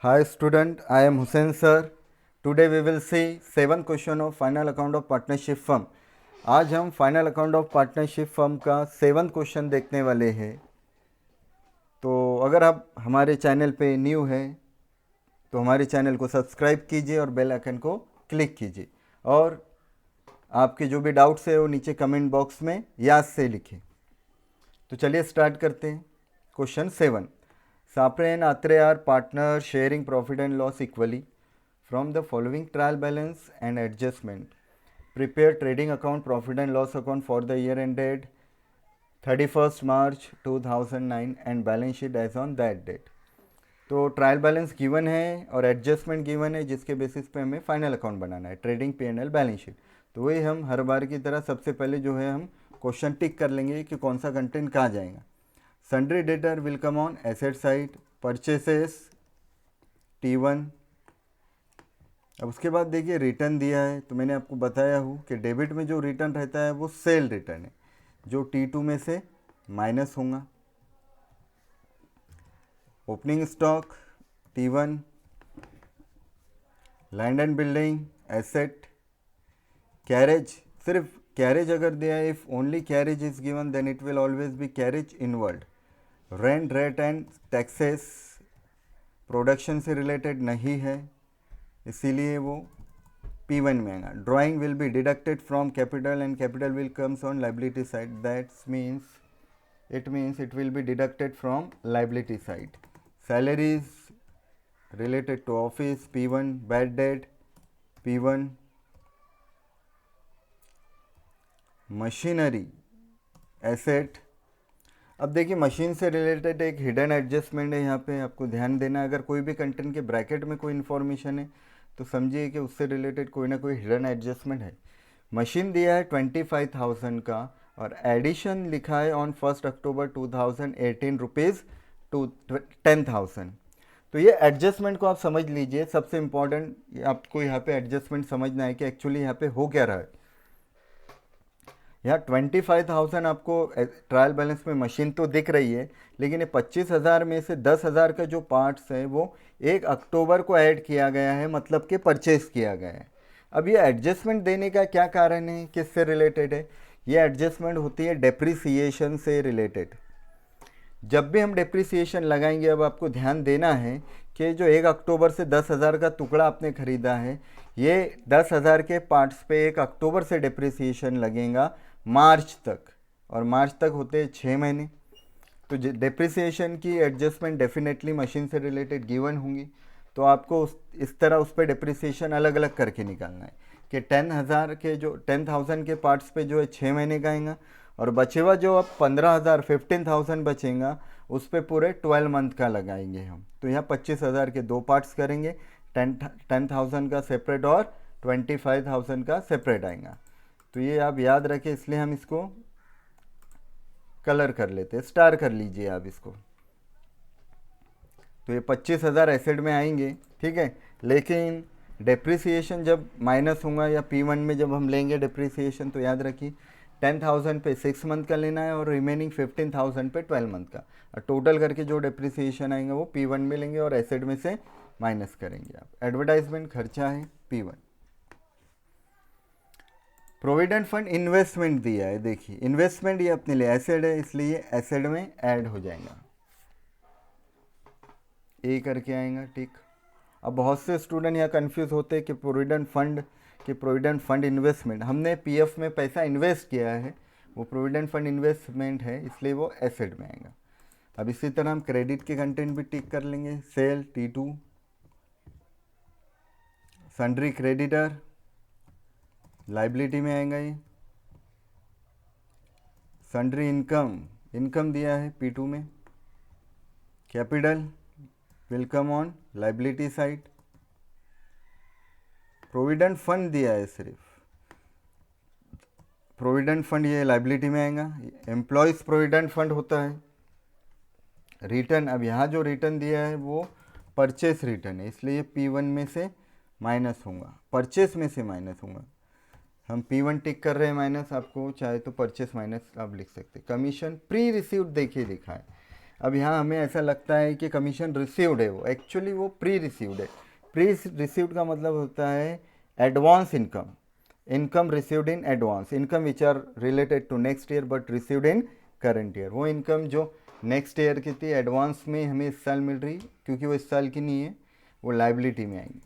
Hi student, I am Hussain sir. Today we will see 7th question of final account of partnership firm. आज हम final account of partnership firm का 7th question देखने वाले हैं। तो अगर आप हमारे चैनल पे न्यू हैं तो हमारे चैनल को सब्सक्राइब कीजिए और बेल आइकन को क्लिक कीजिए और आपके जो भी डाउट्स है वो नीचे कमेंट बॉक्स में याद से लिखें। तो चलिए स्टार्ट करते हैं। Question 7, Sapre and Atre are partners sharing profit and loss equally. From the following trial balance and adjustment, prepare trading account, profit and loss account for the year ended 31st March 2009 and balance sheet as on that date. तो trial balance given है और adjustment given है जिसके basis पे हमें final account बनाना है, trading P&L balance sheet. तो वही हम हर बार की तरह सबसे पहले जो है हम क्वेश्चन टिक कर लेंगे कि कौन सा कंटेंट कहाँ जाएगा। Sundry debtor will come on asset side, purchases T1। अब उसके बाद देखिए रिटर्न दिया है, तो मैंने आपको बताया हूँ कि डेबिट में जो रिटर्न रहता है वो सेल रिटर्न है जो T2 में से माइनस होगा। Opening stock T1, land and building asset, carriage, सिर्फ कैरेज अगर दिया है, if only carriage is given then it will always be carriage inward. Rent, rate and taxes production से रिलेटेड नहीं है इसीलिए वो P1 में आएगा। Drawing will be deducted from capital and capital will comes on liability side, that's means it will be deducted from liability side. Salaries related to office P1, bad debt P1, machinery asset. अब देखिए machine से related एक hidden adjustment है, यहाँ पे आपको ध्यान देना है। अगर कोई भी कंटेंट के ब्रैकेट में कोई इन्फॉर्मेशन है तो समझिए कि उससे रिलेटेड कोई ना कोई हिडन एडजस्टमेंट है। मशीन दिया है 25,000 का और एडिशन लिखा है ऑन 1 अक्टूबर 2018 रुपीज़ टू 10,000। तो ये एडजस्टमेंट को आप समझ लीजिए। सबसे इम्पॉर्टेंट आपको यहाँ पे एडजस्टमेंट समझना है कि एक्चुअली यहाँ पे हो क्या रहा है। यहाँ 25,000 आपको ट्रायल बैलेंस में मशीन तो दिख रही है, लेकिन ये 25,000 में से 10,000 का जो पार्ट्स है वो 1 अक्टूबर को ऐड किया गया है, मतलब कि परचेज किया गया है। अब ये एडजस्टमेंट देने का क्या कारण है, किससे रिलेटेड है? ये एडजस्टमेंट होती है डेप्रिसिएशन से रिलेटेड। जब भी हम डेप्रिसिएशन लगाएंगे, अब आपको ध्यान देना है कि जो 1 अक्टूबर से 10,000 का टुकड़ा आपने ख़रीदा है, ये 10,000 के पार्ट्स पे 1 अक्टूबर से डेप्रिसिएशन लगेगा मार्च तक, और मार्च तक होते हैं 6 महीने। तो डेप्रिसिएशन की एडजस्टमेंट डेफिनेटली मशीन से रिलेटेड गिवन होंगी। तो आपको इस तरह उस पर डेप्रिसिएशन अलग अलग करके निकालना है कि 10,000 के पार्ट्स पे जो है 6 महीने का आएगा, और बचे हुआ जो अब 15,000 बचेगा उस पर पूरे 12 मंथ का लगाएंगे हम। तो यहाँ 25,000 के दो पार्ट्स करेंगे, 10,000 का सेपरेट और 25,000 का सेपरेट आएगा। तो ये आप याद रखें, इसलिए हम इसको कलर कर लेते हैं, स्टार कर लीजिए आप इसको। तो ये 25,000 एसेट में आएंगे, ठीक है। लेकिन डेप्रिसिएशन जब माइनस होगा या P1 में जब हम लेंगे डेप्रिसिएशन, तो याद रखिए 10,000 पे 6 मंथ का लेना है और रिमेनिंग 15,000 पे 12 मंथ का, और टोटल करके जो डेप्रिसिएशन आएंगे वो P1 में लेंगे और एसेट में से माइनस करेंगे आप। एडवर्टाइजमेंट खर्चा है P1। प्रोविडेंट फंड इन्वेस्टमेंट दिया है, देखिए इन्वेस्टमेंट ये अपने लिए एसेट है, इसलिए एसेट में ऐड हो जाएगा, ए करके आएगा, ठीक। अब बहुत से स्टूडेंट यहाँ कंफ्यूज होते हैं कि प्रोविडेंट फंड इन्वेस्टमेंट, हमने पीएफ में पैसा इन्वेस्ट किया है, वो प्रोविडेंट फंड इन्वेस्टमेंट है, इसलिए वो एसेट में आएगा। अब इसी तरह हम क्रेडिट के कंटेंट भी टिक कर लेंगे। Cell T2, sundry creditor liability में आएगा ये। सन्ड्री इनकम दिया है P2 में। Capital will come on liability side. Provident fund दिया है, सिर्फ प्रोविडेंट फंड ये लाइबिलिटी में आएगा। एम्प्लॉयज़ प्रोविडेंट फंड होता है। रिटर्न, अब यहाँ जो रिटर्न दिया है वो परचेस रिटर्न है, इसलिए P1 में से माइनस होगा, परचेस में से माइनस होगा। हम P1 टिक कर रहे हैं माइनस, आपको चाहे तो परचेस माइनस आप लिख सकते। कमीशन प्री रिसीव्ड देखिए लिखा है। अब यहाँ हमें ऐसा लगता है कि कमीशन रिसीव्ड है, वो एक्चुअली वो प्री रिसीव्ड है। प्री रिसीव्ड का मतलब होता है advance income, income received in advance, income which are related to next year but received in current year. वो इनकम जो नेक्स्ट ईयर की थी एडवांस में हमें इस साल मिल रही, क्योंकि वो इस साल की नहीं है, वो लाइबिलिटी में आएंगी।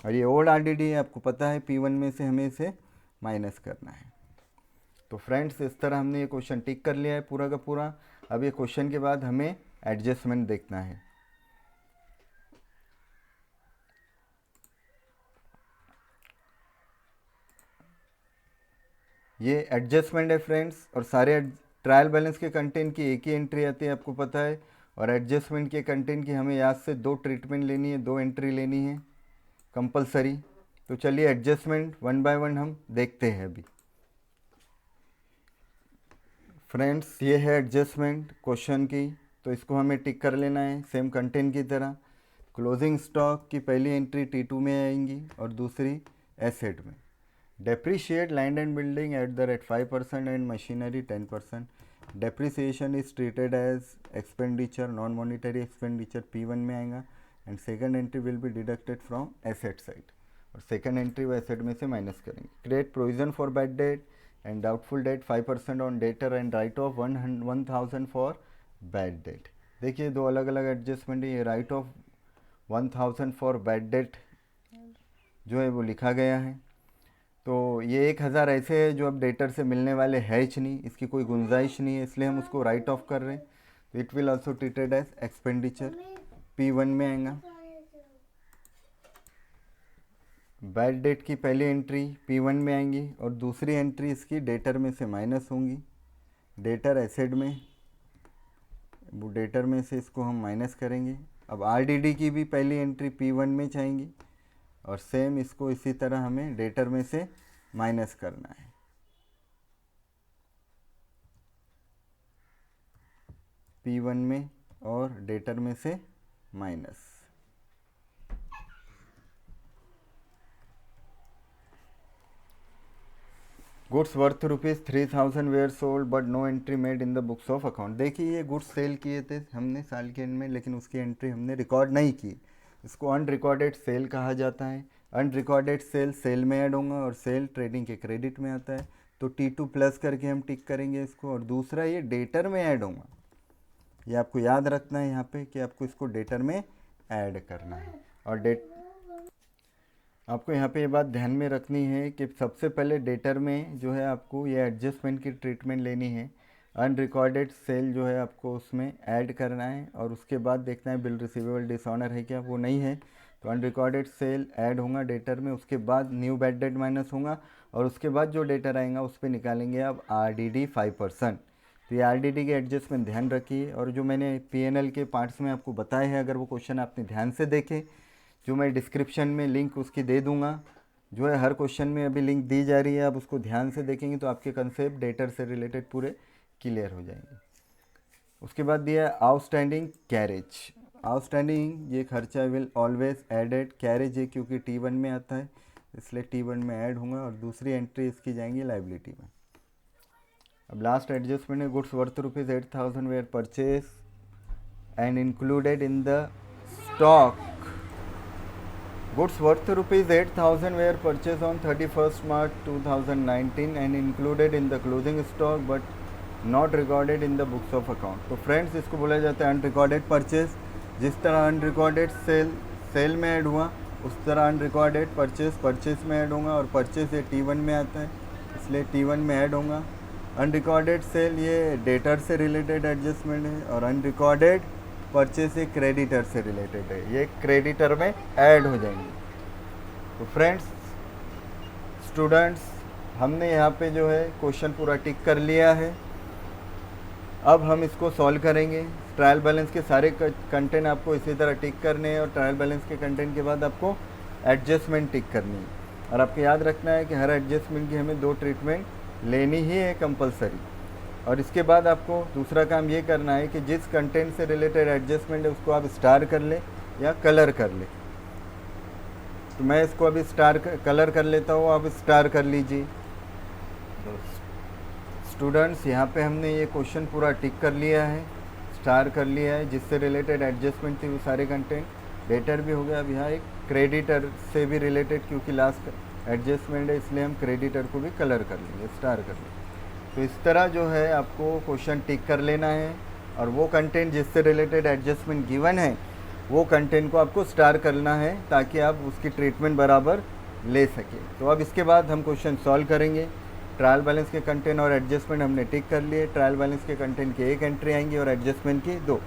और ये ओल्ड आरडीडी है, आपको पता है P1 में से हमें इसे माइनस करना है। तो फ्रेंड्स इस तरह हमने ये क्वेश्चन टिक कर लिया है पूरा का पूरा। अब ये क्वेश्चन के बाद हमें एडजस्टमेंट देखना है। ये एडजस्टमेंट है फ्रेंड्स, और सारे ट्रायल बैलेंस के कंटेंट की एक ही एंट्री आती है, आपको पता है। और एडजस्टमेंट के कंटेंट की हमें याद से 2 ट्रीटमेंट लेनी है, 2 एंट्री लेनी है कंपलसरी। तो चलिए एडजस्टमेंट 1 बाय 1 हम देखते हैं अभी। फ्रेंड्स ये है एडजस्टमेंट क्वेश्चन की, तो इसको हमें टिक कर लेना है सेम कंटेंट की तरह। क्लोजिंग स्टॉक की पहली एंट्री T2 में आएंगी और दूसरी एसेट में। Depreciate land and building at the rate 5% and machinery 10%। Depreciation is treated as expenditure, non monetary expenditure P1 में आएगा। And second entry will be deducted from asset side, और सेकंड एंट्री वो asset में से minus करेंगे। Create provision for bad debt and doubtful debt 5% on debtor and write off 1000 for bad debt. देखिए 2 अलग अलग एडजस्टमेंट है। ये right off 1000 for bad date जो है वो लिखा गया है, तो ये 1000 ऐसे है जो अब डेटर से मिलने वाले है ही नहीं, इसकी कोई गुंजाइश नहीं है, इसलिए हम उसको राइट ऑफ कर रहे हैं। तो it will also treated as expenditure, P1 में आएगा। बैड डेट की पहली एंट्री P1 में आएंगी और दूसरी एंट्री इसकी डेटर में से माइनस होंगी। डेटर एसेट में, वो डेटर में से इसको हम माइनस करेंगे। अब RDD की भी पहली एंट्री P1 में जाएंगी और सेम इसको इसी तरह हमें डेटर में से माइनस करना है। P1 में और डेटर में से minus. Goods worth ₹3000 were sold but no entry made in the books of account. देखिए ये गुड्स सेल किए थे हमने साल के एंड में, लेकिन उसकी एंट्री हमने रिकॉर्ड नहीं की। इसको अनरिकॉर्डेड सेल कहा जाता है। अनरिकॉर्डेड सेल सेल में ऐड होगा और सेल ट्रेडिंग के क्रेडिट में आता है, तो T2 प्लस करके हम टिक करेंगे इसको। और दूसरा ये डेटर में ऐड होगा, ये आपको याद रखना है यहाँ पे कि आपको इसको डेटर में ऐड करना है। और आपको यहाँ पे ये बात ध्यान में रखनी है कि सबसे पहले डेटर में जो है आपको ये एडजस्टमेंट की ट्रीटमेंट लेनी है। अनरिकॉर्डेड सेल जो है आपको उसमें ऐड करना है और उसके बाद देखना है बिल रिसीवेबल डिसऑनर है क्या, वो नहीं है तो अनरिकॉर्डेड सेल ऐड होगा डेटर में। उसके बाद न्यू बैड डेट माइनस होगा और उसके बाद जो डेटर आएगा उस पर निकालेंगे अब RDD 5%। तो ये RDD के एडजस्टमेंट ध्यान रखिए। और जो मैंने P&L के पार्ट्स में आपको बताए हैं, अगर वो क्वेश्चन आपने ध्यान से देखे, जो मैं डिस्क्रिप्शन में लिंक उसकी दे दूंगा, जो है हर क्वेश्चन में अभी लिंक दी जा रही है, आप उसको ध्यान से देखेंगे तो आपके कंसेप्ट डेटर से रिलेटेड पूरे क्लियर हो जाएंगे। उसके बाद दिया है आउटस्टैंडिंग कैरेज। आउटस्टैंडिंग ये खर्चा विल ऑलवेज एडेड, कैरेज है क्योंकि T1 में आता है इसलिए T1 में ऐड होगा और दूसरी एंट्री इसकी जाएंगी लाइबिलिटी में। अब लास्ट एडजस्टमेंट है goods worth ₹8000 were purchase and included in the stock. Goods worth ₹8,000 were purchased on 31st March 2019 and included in the closing stock but not recorded in the books of account। तो friends इसको बोला जाता है unrecorded purchase. जिस तरह unrecorded cell में add हुआ उस तरह अनरिकॉर्डेड परचेज में ऐड होगा और परचेज ये T1 में आता है इसलिए T1 में ऐड होगा। अनरिकॉर्डेड सेल ये डेटर से रिलेटेड एडजस्टमेंट है और अनरिकॉर्डेड परचेज एक क्रेडिटर से रिलेटेड है, ये क्रेडिटर में ऐड हो जाएंगे। तो फ्रेंड्स स्टूडेंट्स हमने यहाँ पे जो है क्वेश्चन पूरा टिक कर लिया है। अब हम इसको सॉल्व करेंगे। ट्रायल बैलेंस के सारे कंटेंट आपको इसी तरह टिक करने हैं और ट्रायल बैलेंस के कंटेंट के बाद आपको एडजस्टमेंट टिक करनी है। और आपको याद रखना है कि हर एडजस्टमेंट की हमें 2 ट्रीटमेंट लेनी ही है कंपलसरी। और इसके बाद आपको दूसरा काम ये करना है कि जिस कंटेंट से रिलेटेड एडजस्टमेंट है उसको आप स्टार कर ले या कलर कर ले। तो मैं इसको अभी कलर कर लेता हूँ, आप स्टार कर लीजिए। तो स्टूडेंट्स यहाँ पे हमने ये क्वेश्चन पूरा टिक कर लिया है। स्टार कर लिया है, जिससे रिलेटेड एडजस्टमेंट थी वो सारे कंटेंट। डेटर भी हो गया। अब यहाँ एक क्रेडिटर से भी रिलेटेड, क्योंकि लास्ट एडजस्टमेंट है इसलिए हम क्रेडिटर को भी कलर कर लेंगे, स्टार कर लेंगे। तो इस तरह जो है आपको क्वेश्चन टिक कर लेना है, और वो कंटेंट जिससे रिलेटेड एडजस्टमेंट गिवन है वो कंटेंट को आपको स्टार करना है, ताकि आप उसकी ट्रीटमेंट बराबर ले सकें। तो अब इसके बाद हम क्वेश्चन सॉल्व करेंगे। ट्रायल बैलेंस के कंटेंट और एडजस्टमेंट हमने टिक कर लिए। ट्रायल बैलेंस के कंटेंट की 1 एंट्री आएंगी और एडजस्टमेंट की 2।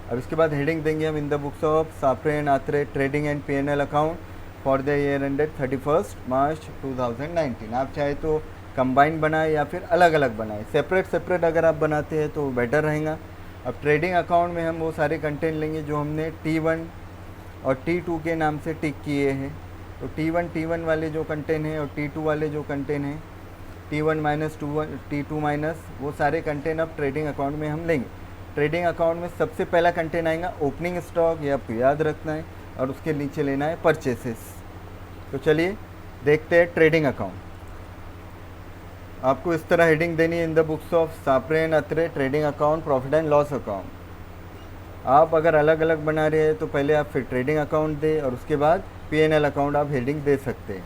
अब इसके बाद हेडिंग देंगे हम, in the books of Safre and Atre trading and P&L account for the year ended 31 March 2019। आप चाहे तो कंबाइन बनाए या फिर अलग अलग बनाए, सेपरेट अगर आप बनाते हैं तो बेटर रहेगा। अब ट्रेडिंग अकाउंट में हम वो सारे कंटेंट लेंगे जो हमने T1 और T2 के नाम से टिक किए हैं। तो T1 वाले जो कंटेंट हैं और T2 वाले जो कंटेंट हैं, T1 माइनस T2 माइनस, वो सारे कंटेंट अब ट्रेडिंग अकाउंट में हम लेंगे। ट्रेडिंग अकाउंट में सबसे पहला कंटेंट आएगा ओपनिंग स्टॉक, ये आपको याद रखना है, और उसके नीचे लेना है परचेसेस। तो चलिए देखते हैं ट्रेडिंग अकाउंट। आपको इस तरह हेडिंग देनी है, in the books of Safre and Atre trading account profit and loss account. आप अगर अलग अलग बना रहे हैं तो पहले आप फिर ट्रेडिंग अकाउंट दें और उसके बाद P&L अकाउंट आप हेडिंग दे सकते हैं।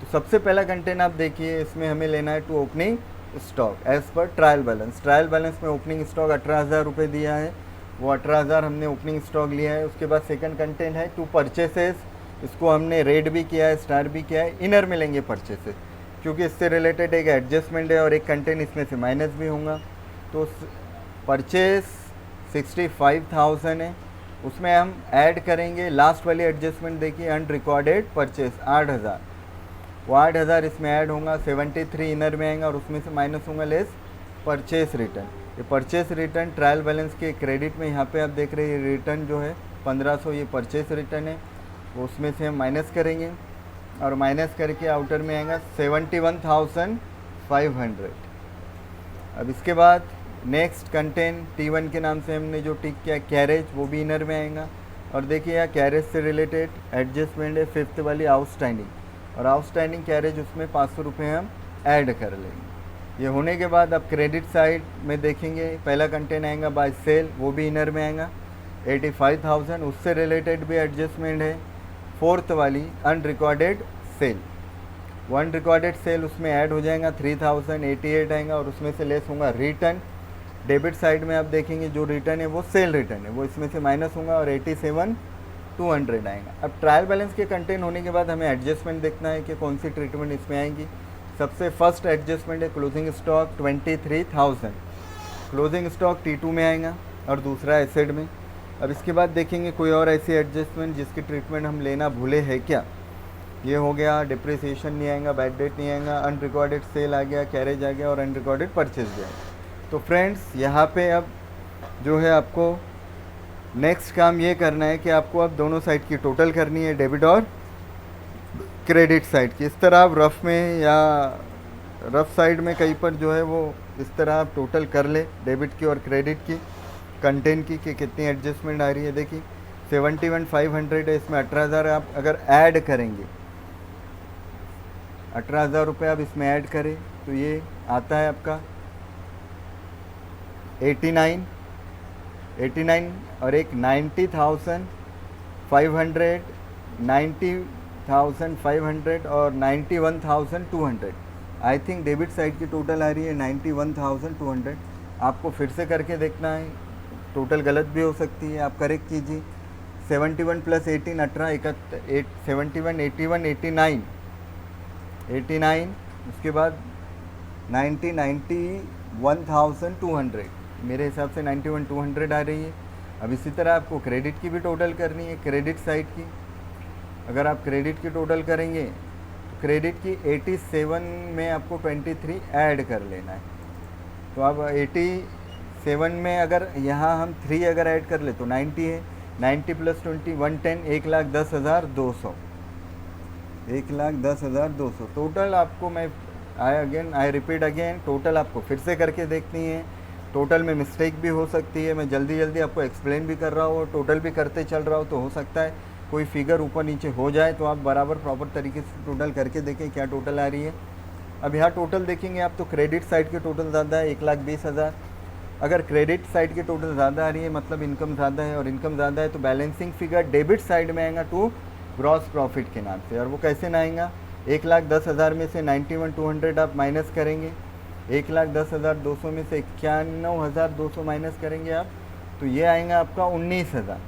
तो सबसे पहला कंटेंट आप देखिए, इसमें हमें लेना है to opening stock as per trial balance. Trial balance में ओपनिंग स्टॉक 18,000 रुपये दिया है, वो 18,000 हमने ओपनिंग स्टॉक लिया है। उसके बाद सेकंड कंटेंट है टू परचेसेस, इसको हमने रेड भी किया है, स्टार भी किया है। इनर में लेंगे परचेसेस, क्योंकि इससे रिलेटेड एक एडजस्टमेंट है और एक कंटेंट इसमें से माइनस भी होगा। तो परचेस 65,000 है, उसमें हम ऐड करेंगे लास्ट वाली एडजस्टमेंट देखिए, अनरिकॉर्डेड परचेस 8,000, वो 8,000 इसमें ऐड होगा। 73 इनर में आएगा और उसमें से माइनस होगा लेस परचेस रिटर्न। ये परचेस रिटर्न ट्रायल बैलेंस के क्रेडिट में यहाँ पे आप देख रहे हैं, रिटर्न जो है 1500 ये परचेस रिटर्न है, वो उसमें से हम माइनस करेंगे और माइनस करके आउटर में आएगा 71,500। अब इसके बाद नेक्स्ट कंटेंट T1 के नाम से हमने जो टिक किया कैरेज, वो भी इनर में आएगा। और देखिए यहाँ कैरेज से रिलेटेड एडजस्टमेंट है 5th वाली आउटस्टैंडिंग, और आउटस्टैंडिंग कैरेज उसमें 500 रुपये हम ऐड कर लेंगे। ये होने के बाद अब क्रेडिट साइड में देखेंगे, पहला कंटेंट आएगा बाय सेल, वो भी इनर में आएगा 85,000, उससे रिलेटेड भी एडजस्टमेंट है। 4th वाली अनरिकॉर्डेड सेल, वो अनरिकॉर्डेड सेल उसमें ऐड हो जाएगा 3,088 आएगा और उसमें से लेस होगा रिटर्न। डेबिट साइड में आप देखेंगे जो रिटर्न है वो सेल रिटर्न है, वो इसमें से माइनस होगा और 87,200 आएगा। अब ट्रायल बैलेंस के कंटेंट होने के बाद हमें एडजस्टमेंट देखना है कि कौन सी ट्रीटमेंट इसमें आएंगी। सबसे फर्स्ट एडजस्टमेंट है closing stock 23,000, closing stock T2 में आएगा और दूसरा एसेट में। अब इसके बाद देखेंगे कोई और ऐसी एडजस्टमेंट जिसकी ट्रीटमेंट हम लेना भूले हैं क्या। ये हो गया, डिप्रिसिएशन नहीं आएगा, बैड डेट नहीं आएगा, अनरिकॉर्डेड सेल आ गया, कैरेज आ गया और अनरिकॉर्डेड परचेज भी आएगा। तो फ्रेंड्स यहाँ पे अब जो है आपको नेक्स्ट काम ये करना है कि आपको अब दोनों साइड की टोटल करनी है, डेबिट और क्रेडिट साइड की। इस तरह आप रफ में या रफ साइड में कहीं पर जो है वो इस तरह आप टोटल कर ले, डेबिट की और क्रेडिट की, कंटेंट की कि कितनी एडजस्टमेंट आ रही है। देखिए 71,500 है, इसमें 18,000 आप अगर ऐड करेंगे, 18,000 रुपये आप इसमें ऐड करें तो ये आता है आपका 89 और एक 90,500, 90,500 और 91,200। आई थिंक डेबिट साइड की टोटल आ रही है 91,200। आपको फिर से करके देखना है, टोटल गलत भी हो सकती है, आप करेक्ट कीजिए। 71 + 18 18, 71, 81, 89, उसके बाद 91,200, मेरे हिसाब से 91,200 आ रही है। अब इसी तरह आपको क्रेडिट की भी टोटल करनी है, क्रेडिट साइड की। अगर आप क्रेडिट की टोटल करेंगे तो क्रेडिट की 87 में आपको 23 ऐड कर लेना है। तो अब 87 में अगर यहाँ हम 3 अगर ऐड कर ले तो 90 है, 90 + 20 110, 1,10,200, 1,10,200 टोटल। आपको मैं आई रिपीट अगेन, टोटल आपको फिर से करके देखनी है। टोटल में मिस्टेक भी हो सकती है, मैं जल्दी आपको एक्सप्लेन भी कर रहा हूँ, टोटल भी करते चल रहा हूँ, तो हो सकता है कोई फिगर ऊपर नीचे हो जाए, तो आप बराबर प्रॉपर तरीके से टोटल करके देखें क्या टोटल आ रही है। अब यहाँ टोटल देखेंगे आप तो क्रेडिट साइड की टोटल ज़्यादा है 1,20,000, अगर क्रेडिट साइड की टोटल ज़्यादा आ रही है मतलब इनकम ज़्यादा है, और इनकम ज़्यादा है तो बैलेंसिंग फिगर डेबिट साइड में आएगा टू ग्रॉस प्रॉफिट के नाम से। और वो कैसे ना आएगा, 1,10,000 में से 91,200 आप माइनस करेंगे, 1,10,200 में से 91,200 माइनस करेंगे आप, तो ये आएगा आपका 19,000।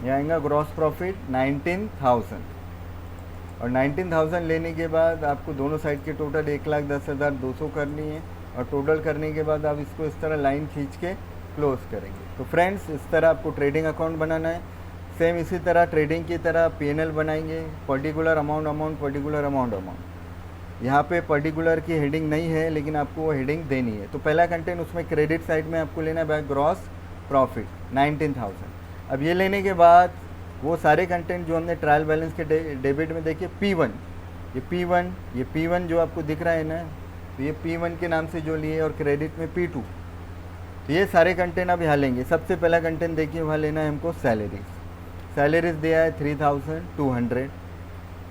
ये आएगा ग्रॉस प्रॉफिट 19,000। और 19,000 लेने के बाद आपको दोनों साइड के टोटल 1,10,200 करनी है, और टोटल करने के बाद आप इसको इस तरह लाइन खींच के क्लोज करेंगे। तो फ्रेंड्स इस तरह आपको ट्रेडिंग अकाउंट बनाना है। सेम इसी तरह ट्रेडिंग की तरह P&L बनाएंगे, पर्टिकुलर अमाउंट पर्टिकुलर अमाउंट। यहाँ पे पर्टिकुलर की हेडिंग नहीं है लेकिन आपको वो हेडिंग देनी है। तो पहला कंटेंट उसमें क्रेडिट साइड में आपको लेना है ग्रॉस प्रॉफिट 19,000। अब ये लेने के बाद वो सारे कंटेंट जो हमने ट्रायल बैलेंस के डेबिट में देखिए P1, ये P1 जो आपको दिख रहा है ना, तो ये P1 के नाम से जो लिए, और क्रेडिट में P2। तो ये सारे कंटेंट आप यहाँ लेंगे। सबसे पहला कंटेंट देखिए वहाँ लेना है हमको सैलरीज दिया है 3,200,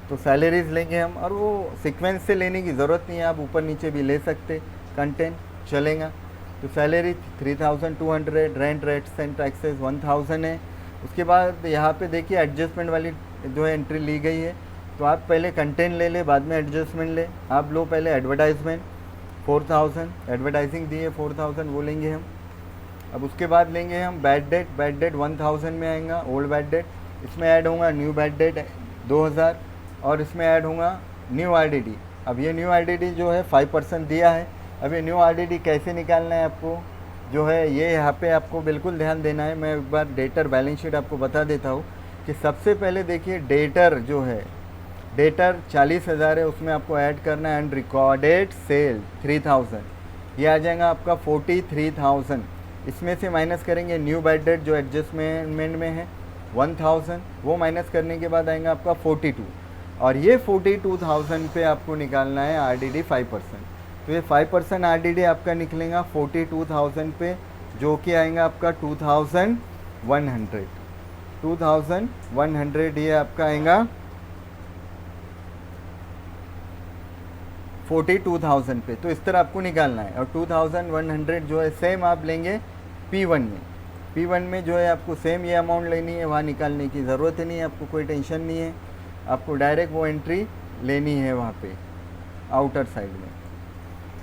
तो सैलरीज लेंगे हम, और वो सीक्वेंस से लेने की ज़रूरत नहीं है, आप ऊपर नीचे भी ले सकते, कंटेंट चलेगा। तो salary 3,200, rent rates and taxes 1,000 है। उसके बाद यहाँ पे देखिए एडजस्टमेंट वाली जो है एंट्री ली गई है, तो आप पहले कंटेंट ले ले बाद में एडजस्टमेंट ले। आप लो पहले एडवर्टाइजमेंट 4,000, एडवर्टाइजिंग दी है 4,000, वो लेंगे हम। अब उसके बाद लेंगे हम बैड डेट 1,000 में आएगा, ओल्ड बैड डेट। इसमें ऐड होगा न्यू बैड डेट 2,000, और इसमें ऐड होगा न्यू RDD। अब ये न्यू RDD जो है 5% दिया है। अब ये न्यू RDD कैसे निकालना है आपको, जो है ये यहाँ पे आपको बिल्कुल ध्यान देना है। मैं एक बार डेटर बैलेंस शीट आपको बता देता हूँ कि सबसे पहले देखिए डेटर जो है, डेटर 40,000 है, उसमें आपको ऐड करना है एंड रिकॉर्डेड सेल 3,000, ये आ जाएगा आपका 43,000। इसमें से माइनस करेंगे न्यू बैड डेट जो एडजस्टमेंट में है 1,000, वो माइनस करने के बाद आएगा आपका 42, और ये 42,000 पे आपको निकालना है RDD 5%। तो ये 5% RDD आपका निकलेगा 42,000 पे, जो कि आएगा आपका 2,100 ये आपका आएगा 42,000 पे। तो इस तरह आपको निकालना है। और 2,100 जो है सेम आप लेंगे P1 में जो है आपको सेम ये अमाउंट लेनी है, वहाँ निकालने की ज़रूरत ही नहीं है, आपको कोई टेंशन नहीं है, आपको डायरेक्ट वो एंट्री लेनी है वहाँ पे आउटर साइड में।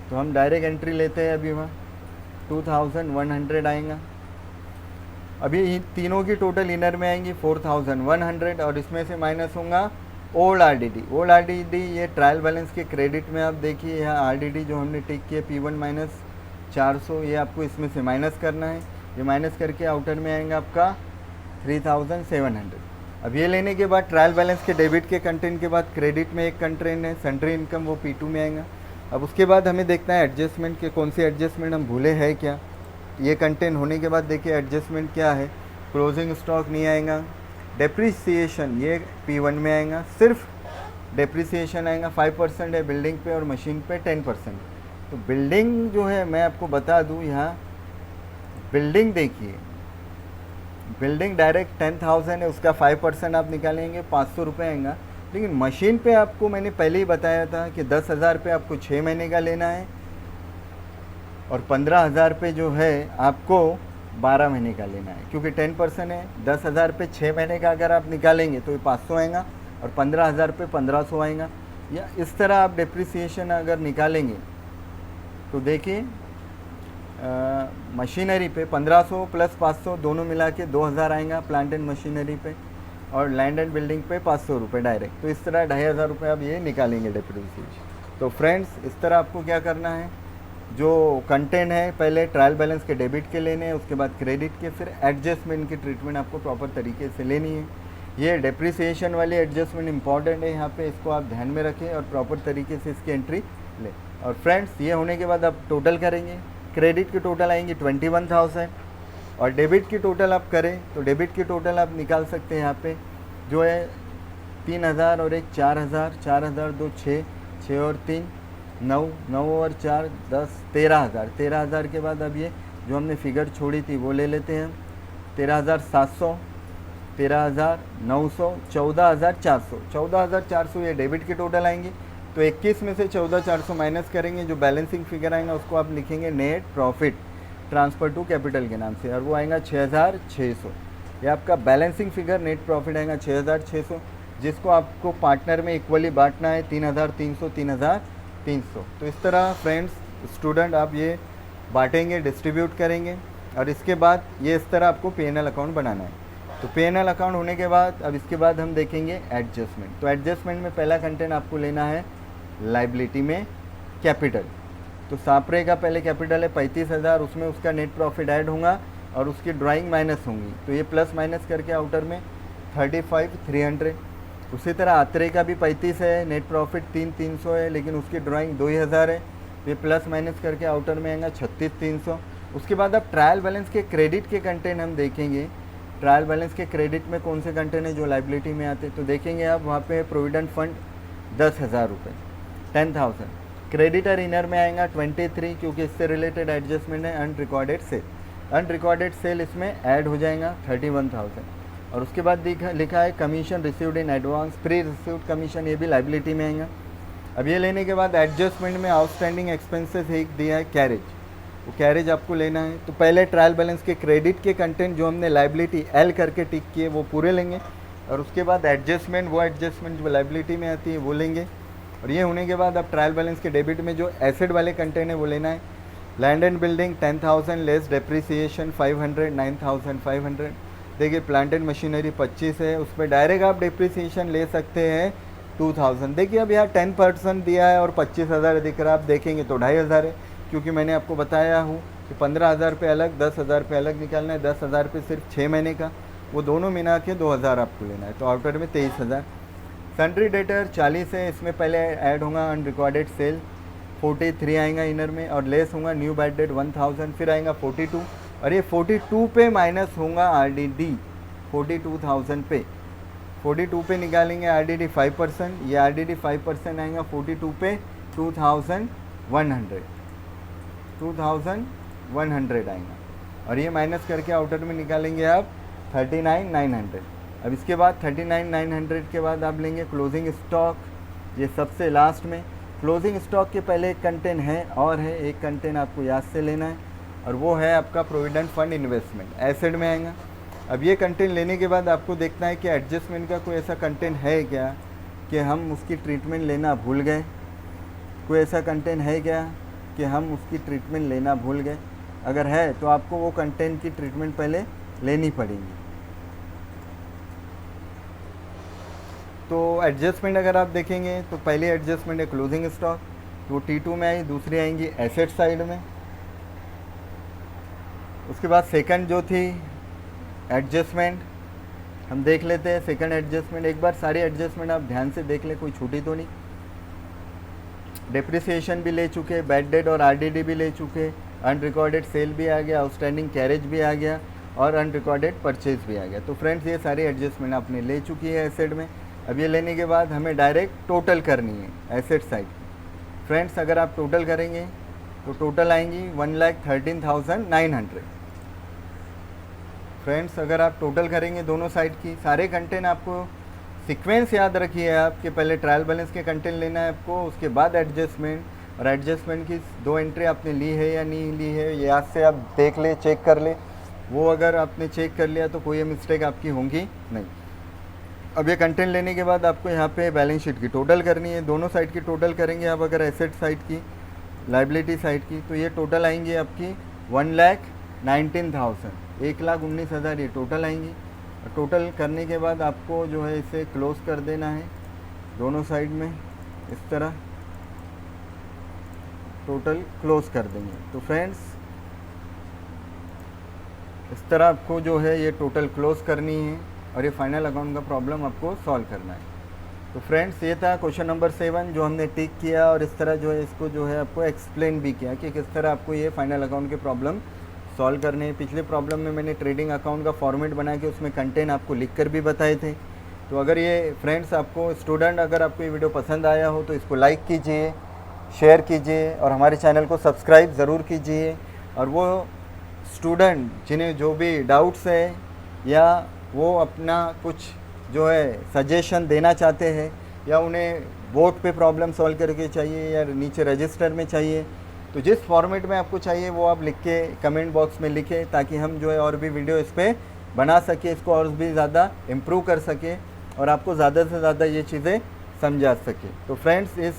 तो हम डायरेक्ट एंट्री लेते हैं। अभी वहाँ 2,100 आएगा। अभी तीनों की टोटल इनर में आएंगी 4,100, और इसमें से माइनस होगा ओल्ड RDD। ये ट्रायल बैलेंस के क्रेडिट में आप देखिए यहाँ RDD जो हमने टिक किया P1 माइनस 400, ये आपको इसमें से माइनस करना है। ये माइनस करके आउटर में आएगा आपका 3,700। अब ये लेने के बाद ट्रायल बैलेंस के डेबिट के कंटेंट के बाद क्रेडिट में एक कंटेंट है सन्ड्री इनकम, वो P2 में आएगा। अब उसके बाद हमें देखना है एडजस्टमेंट के कौन से एडजस्टमेंट हम भूले हैं क्या। ये कंटेंट होने के बाद देखिए एडजस्टमेंट क्या है, क्लोजिंग स्टॉक नहीं आएगा, डेप्रिसिएशन ये P1 में आएगा, सिर्फ डेप्रिसिएशन आएगा 5% है बिल्डिंग पे और मशीन पे 10%। तो बिल्डिंग जो है मैं आपको बता दूं, यहाँ बिल्डिंग देखिए, बिल्डिंग डायरेक्ट 10,000 है, उसका 5% आप निकालेंगे 500 रुपये आएगा। लेकिन मशीन पे आपको मैंने पहले ही बताया था कि 10,000 पे आपको 6 महीने का लेना है, और 15,000 पे जो है आपको 12 महीने का लेना है, क्योंकि 10% है। 10,000 पे 6 महीने का अगर आप निकालेंगे तो ये 500 आएगा, और 15,000 पे 1,500 आएगा। या इस तरह आप डिप्रिसिएशन अगर निकालेंगे तो देखिए मशीनरी पे 1,500 प्लस 500 दोनों मिला के 2,000 आएगा प्लांट एंड मशीनरी पे, और लैंड एंड बिल्डिंग पे 500 रुपये डायरेक्ट। तो इस तरह 2,500 रुपये आप ये निकालेंगे डिप्रिसिएशन। तो फ्रेंड्स इस तरह आपको क्या करना है, जो कंटेंट है पहले ट्रायल बैलेंस के डेबिट के लेने हैं, उसके बाद क्रेडिट के, फिर एडजस्टमेंट की ट्रीटमेंट आपको प्रॉपर तरीके से लेनी है। ये डेप्रिसिएशन वाली एडजस्टमेंट इंपॉर्टेंट है यहाँ पे, इसको आप ध्यान में रखें और प्रॉपर तरीके से इसकी एंट्री लें। और फ्रेंड्स ये होने के बाद आप टोटल करेंगे, क्रेडिट की टोटल आएंगी 21,000, और डेबिट की टोटल आप करें तो डेबिट की टोटल आप निकाल सकते हैं यहाँ पे जो है 3,000 और एक 4,000, 4,000 2 6, 6 और 3 9, 9 और 4 10, 13,000। 13,000 के बाद अब ये जो हमने फिगर छोड़ी थी वो ले लेते हैं हम, 13,700, 13,900, 14,400। 14,400 ये डेबिट की टोटल आएंगी। तो 21 में से 14,400 माइनस करेंगे, जो बैलेंसिंग फिगर आएगा उसको आप लिखेंगे net profit. Transfer to capital के नाम से, और वो आएगा 6,600। ये आपका बैलेंसिंग फिगर नेट प्रॉफिट आएगा 6,600, जिसको आपको पार्टनर में इक्वली बांटना है 3,300 3,300। तो इस तरह फ्रेंड्स स्टूडेंट आप ये बांटेंगे, डिस्ट्रीब्यूट करेंगे, और इसके बाद ये इस तरह आपको P&L अकाउंट बनाना है। तो P&L अकाउंट होने के बाद अब इसके बाद हम देखेंगे एडजस्टमेंट। तो एडजस्टमेंट में पहला कंटेंट आपको लेना है लाइबिलिटी में कैपिटल। तो सापरे का पहले कैपिटल है 35,000, उसमें उसका नेट प्रॉफिट ऐड होगा और उसकी ड्राइंग माइनस होंगी, तो ये प्लस माइनस करके आउटर में 35,300। उसी तरह आत्रे का भी 35 है, नेट प्रॉफिट 3,300 है, लेकिन उसकी ड्राइंग 2,000 है, ये प्लस माइनस करके आउटर में आएगा 36,300। उसके बाद अब ट्रायल बैलेंस के क्रेडिट के कंटेंट हम देखेंगे। ट्रायल बैलेंस के क्रेडिट में कौन से कंटेंट है जो लाइबिलिटी में आते हैं, तो देखेंगे आप वहाँ पे प्रोविडेंट फंड 10,000 रुपये, 10,000। क्रेडिटर इनर में आएगा 23, क्योंकि इससे रिलेटेड एडजस्टमेंट है अनरिकॉर्डेड सेल। अनरिकॉर्डेड सेल इसमें ऐड हो जाएगा 31,000। और उसके बाद लिखा है commission received in advance, pre received commission, ये भी लाइबिलिटी में आएगा। अब ये लेने के बाद एडजस्टमेंट में आउटस्टैंडिंग एक्सपेंसेस एक दिया है कैरेज, वो कैरेज आपको लेना है। तो पहले ट्रायल बैलेंस के क्रेडिट के कंटेंट जो हमने लाइबिलिटी एल करके टिक किए वो पूरे लेंगे, और उसके बाद एडजस्टमेंट, वो एडजस्टमेंट जो लाइबिलिटी में आती है वो लेंगे। और ये होने के बाद अब ट्रायल बैलेंस के डेबिट में जो एसेट वाले कंटेंट है वो लेना है। Land and building 10,000 less depreciation 500, 9,500। देखिए प्लांट एंड मशीनरी 25 है, उस पर डायरेक्ट आप डेप्रिसिएशन ले सकते हैं 2,000। देखिए अब यहाँ 10% दिया है और 25,000 दिख रहा है, आप देखेंगे तो 2,500 है, क्योंकि मैंने आपको बताया हूँ कि 15,000 रुपये अलग, 10,000 रुपये अलग निकालना है। 10,000 रुपये सिर्फ 6 महीने का, वो दोनों मिला के 2,000 आपको लेना है, तो आउटर में 23,000। सन्ड्री डेटर 40 है, इसमें पहले ऐड होगा अनरिकॉर्डेड सेल 43 आएगा इनर में, और लेस होगा न्यू बैड डेट 1,000, फिर आएगा 42, और ये 42 पे माइनस होगा RDD 42,000 पे। 42 पे निकालेंगे RDD 5%, ये RDD 5% आएगा 42 पे 2,100 आएगा, और ये माइनस करके आउटर में निकालेंगे आप 39,900। अब इसके बाद 39,900 के बाद आप लेंगे क्लोजिंग स्टॉक, ये सबसे लास्ट में। क्लोजिंग स्टॉक के पहले एक कंटेंट है और है, एक कंटेंट आपको याद से लेना है, और वो है आपका प्रोविडेंट फंड इन्वेस्टमेंट, एसेट में आएगा। अब ये कंटेंट लेने के बाद आपको देखना है कि एडजस्टमेंट का कोई ऐसा कंटेंट है क्या कि हम उसकी ट्रीटमेंट लेना भूल गए, कोई ऐसा कंटेंट है क्या कि हम उसकी ट्रीटमेंट लेना भूल गए। अगर है तो आपको वो कंटेंट की ट्रीटमेंट पहले लेनी पड़ेगी। तो एडजस्टमेंट अगर आप देखेंगे तो पहली एडजस्टमेंट है क्लोजिंग स्टॉक, तो T2 में आई, दूसरी आएंगी एसेट साइड में। उसके बाद सेकंड जो थी एडजस्टमेंट हम देख लेते हैं। सेकंड एडजस्टमेंट, एक बार सारी एडजस्टमेंट आप ध्यान से देख ले, कोई छूटी तो नहीं। डेप्रिसिएशन भी ले चुके, बैड डेट और RDD भी ले चुके, अनरिकॉर्डेड सेल भी आ गया, आउटस्टैंडिंग कैरेज भी आ गया, और अनरिकॉर्डेड परचेज भी आ गया। तो फ्रेंड्स ये सारी एडजस्टमेंट आपने ले चुकी है एसेट में। अब ये लेने के बाद हमें डायरेक्ट टोटल करनी है एसेट साइड। फ्रेंड्स अगर आप टोटल करेंगे तो टोटल आएंगी 1,13,900। फ्रेंड्स अगर आप टोटल करेंगे दोनों साइड की, सारे कंटेंट आपको सीक्वेंस याद रखिए आपके, पहले ट्रायल बैलेंस के कंटेंट लेना है आपको, उसके बाद एडजस्टमेंट, और एडजस्टमेंट की 2 एंट्री आपने ली है या नहीं ली है, ये आज से आप देख ले, चेक कर ले। वो अगर आपने चेक कर लिया तो कोई मिस्टेक आपकी होगी नहीं। अब ये कंटेंट लेने के बाद आपको यहाँ पे बैलेंस शीट की टोटल करनी है, दोनों साइड की टोटल करेंगे आप। अगर एसेट साइड की, लाइबिलिटी साइड की, तो ये टोटल आएंगी आपकी 1,19,000, 1,19,000 ये टोटल आएंगी। टोटल करने के बाद आपको जो है इसे क्लोज कर देना है दोनों साइड में, इस तरह टोटल क्लोज कर देंगे। तो फ्रेंड्स इस तरह आपको जो है ये टोटल क्लोज करनी है, और ये फाइनल अकाउंट का प्रॉब्लम आपको सॉल्व करना है। तो फ्रेंड्स ये था क्वेश्चन नंबर 7 जो हमने टिक किया, और इस तरह जो है इसको जो है आपको एक्सप्लेन भी किया कि किस तरह आपको ये फाइनल अकाउंट के प्रॉब्लम सॉल्व करने हैं। पिछले प्रॉब्लम में मैंने ट्रेडिंग अकाउंट का फॉर्मेट बना के उसमें कंटेंट आपको लिख कर भी बताए थे। तो अगर ये फ्रेंड्स आपको स्टूडेंट अगर आपको ये वीडियो पसंद आया हो तो इसको लाइक कीजिए, शेयर कीजिए, और हमारे चैनल को सब्सक्राइब ज़रूर कीजिए। और वो स्टूडेंट जिन्हें जो भी डाउट्स है या वो अपना कुछ जो है सजेशन देना चाहते हैं, या उन्हें बोर्ड पे प्रॉब्लम सॉल्व करके चाहिए या नीचे रजिस्टर में चाहिए, तो जिस फॉर्मेट में आपको चाहिए वो आप लिख के कमेंट बॉक्स में लिखें, ताकि हम जो है और भी वीडियो इस पर बना सके, इसको और भी ज़्यादा इम्प्रूव कर सके और आपको ज़्यादा से ज़्यादा ये चीज़ें समझा सके। तो फ्रेंड्स, इस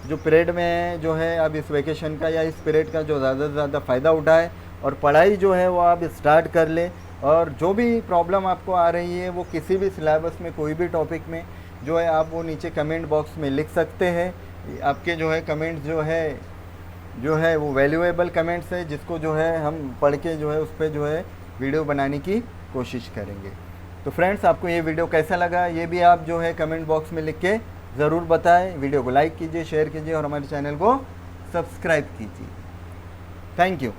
जो पीरियड में जो है अब इस वेकेशन का या इस पीरियड का जो ज़्यादा से ज़्यादा फ़ायदा उठाए और पढ़ाई जो है वो आप स्टार्ट कर ले। और जो भी प्रॉब्लम आपको आ रही है वो किसी भी सिलेबस में कोई भी टॉपिक में जो है आप वो नीचे कमेंट बॉक्स में लिख सकते हैं। आपके जो है कमेंट्स जो है वो वैल्यूएबल कमेंट्स है, जिसको जो है हम पढ़ के जो है उस पर जो है वीडियो बनाने की कोशिश करेंगे। तो फ्रेंड्स, आपको ये वीडियो कैसा लगा ये भी आप जो है कमेंट बॉक्स में लिख के ज़रूर बताएं। वीडियो को लाइक कीजिए, शेयर कीजिए और हमारे चैनल को सब्सक्राइब कीजिए। Thank you.